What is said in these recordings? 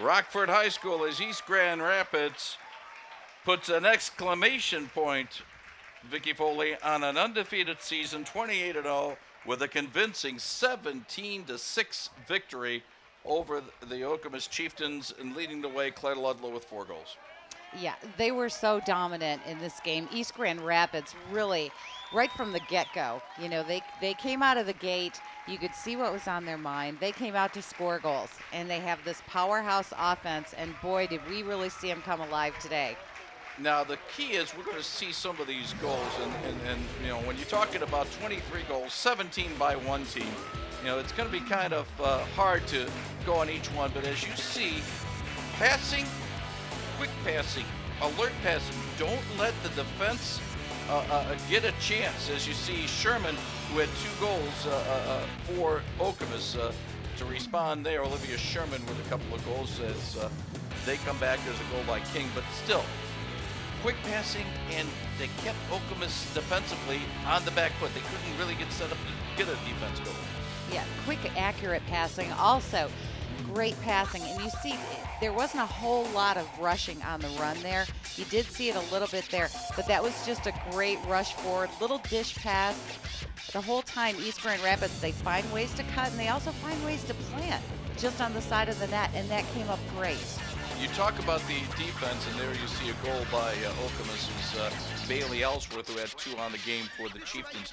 Rockford High School as East Grand Rapids puts an exclamation point, Vicky Foley, on an undefeated season, 28-0, with a convincing 17-6 victory over the Okemos Chieftains, and leading the way, Claire Ludlow with 4 goals. Yeah, they were so dominant in this game. East Grand Rapids really, right from the get-go, they came out of the gate. You could see what was on their mind. They came out to score goals, and they have this powerhouse offense, and boy, did we really see them come alive today. Now, the key is we're going to see some of these goals, and when you're talking about 23 goals, 17 by one team, it's going to be kind of hard to go on each one, but as you see, passing, quick passing, alert passing, don't let the defense get a chance. As you see, Sherman, who had 2 goals for Okemos, to respond there. Olivia Sherman with a couple of goals as they come back. There's a goal by King, but still, quick passing, and they kept Okemos defensively on the back foot. They couldn't really get set up to get a defense goal. Yeah, quick, accurate passing. Also, great passing. And you see, there wasn't a whole lot of rushing on the run there. You did see it a little bit there, but that was just a great rush forward, little dish pass. The whole time, East Grand Rapids, they find ways to cut, and they also find ways to plant just on the side of the net, and that came up great. You talk about the defense, and there you see a goal by Okemos' Bailey Ellsworth, who had 2 on the game for the Chieftains.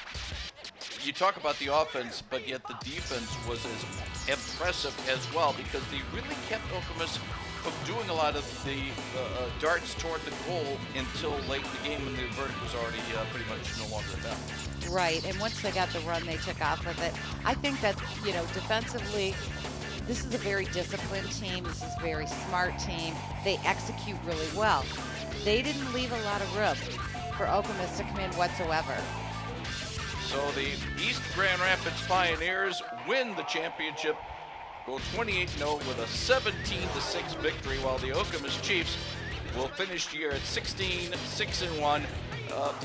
You talk about the offense, but yet the defense was as impressive as well, because they really kept Okemos from doing a lot of the darts toward the goal until late in the game when the verdict was already pretty much no longer in doubt. Right, and once they got the run, they took off with it. I think that, defensively, this is a very disciplined team. This is a very smart team. They execute really well. They didn't leave a lot of room for Okemos to come in whatsoever. So the East Grand Rapids Pioneers win the championship, go 28-0 with a 17-6 victory, while the Okemos Chiefs will finish the year at 16-6-1.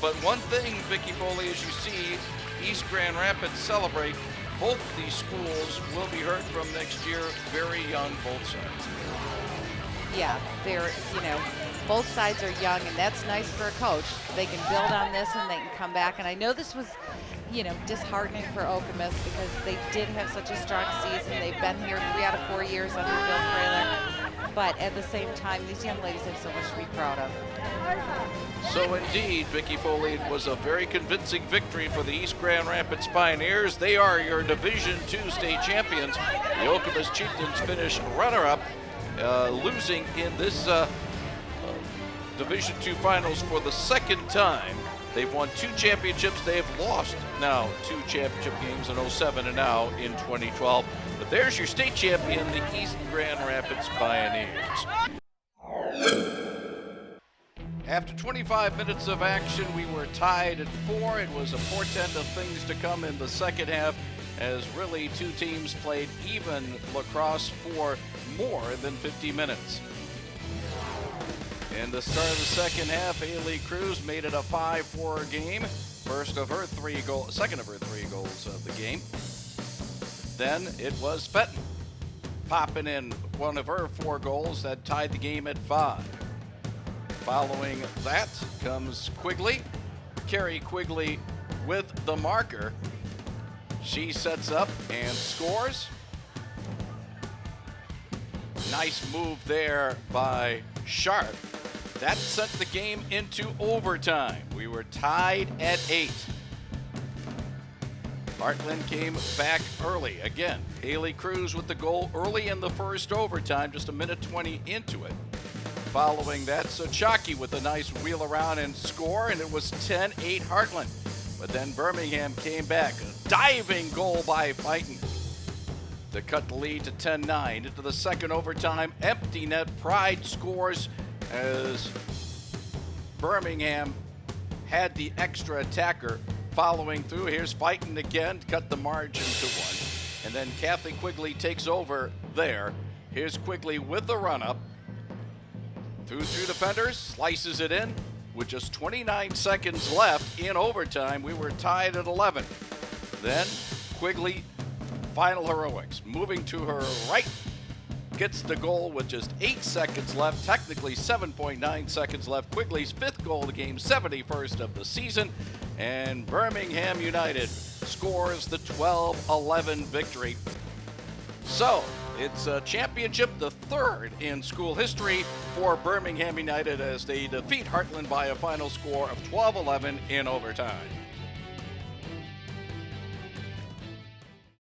But one thing, Vicky Foley, as you see East Grand Rapids celebrate, both of these schools will be heard from next year, very young, both sides. Yeah, they're, both sides are young, and that's nice for a coach. They can build on this and they can come back. And I know this was, disheartening for Okemos because they did have such a strong season. They've been here 3 out of 4 years under Bill Frailer. But at the same time, these young ladies have so much to be proud of. So indeed, Vicky Foley, it was a very convincing victory for the East Grand Rapids Pioneers. They are your Division II state champions. The Okemos Chieftains finished runner-up, losing in this Division II finals for the second time. They've won 2 championships. They have lost now 2 championship games in 2007 and now in 2012. But there's your state champion, the East Grand Rapids Pioneers. After 25 minutes of action, we were tied at 4. It was a portent of things to come in the second half, as really 2 teams played even lacrosse for more than 50 minutes. In the start of the second half, Haley Cruz made it a 5-4 game. Second of her 3 goals of the game. Then it was Fenton popping in one of her 4 goals that tied the game at 5. Following that comes Quigley. Carrie Quigley with the marker. She sets up and scores. Nice move there by Sharp. That sent the game into overtime. We were tied at 8. Hartland came back early. Again, Haley Cruz with the goal early in the first overtime, just a minute 20 into it. Following that, Sochaki with a nice wheel around and score, and it was 10-8 Hartland. But then Birmingham came back. A diving goal by Fighton to cut the lead to 10-9. Into the second overtime, empty net. Pride scores as Birmingham had the extra attacker following through. Here's Fighton again, cut the margin to 1. And then Kathy Quigley takes over there. Here's Quigley with the run-up. Through 2 defenders, slices it in. With just 29 seconds left in overtime, we were tied at 11. Then Quigley, final heroics. Moving to her right, gets the goal with just 8 seconds left, technically 7.9 seconds left. Quigley's 5th goal of the game, 71st of the season, and Birmingham United scores the 12-11 victory. So, it's a championship, the 3rd in school history for Birmingham United as they defeat Hartland by a final score of 12-11 in overtime.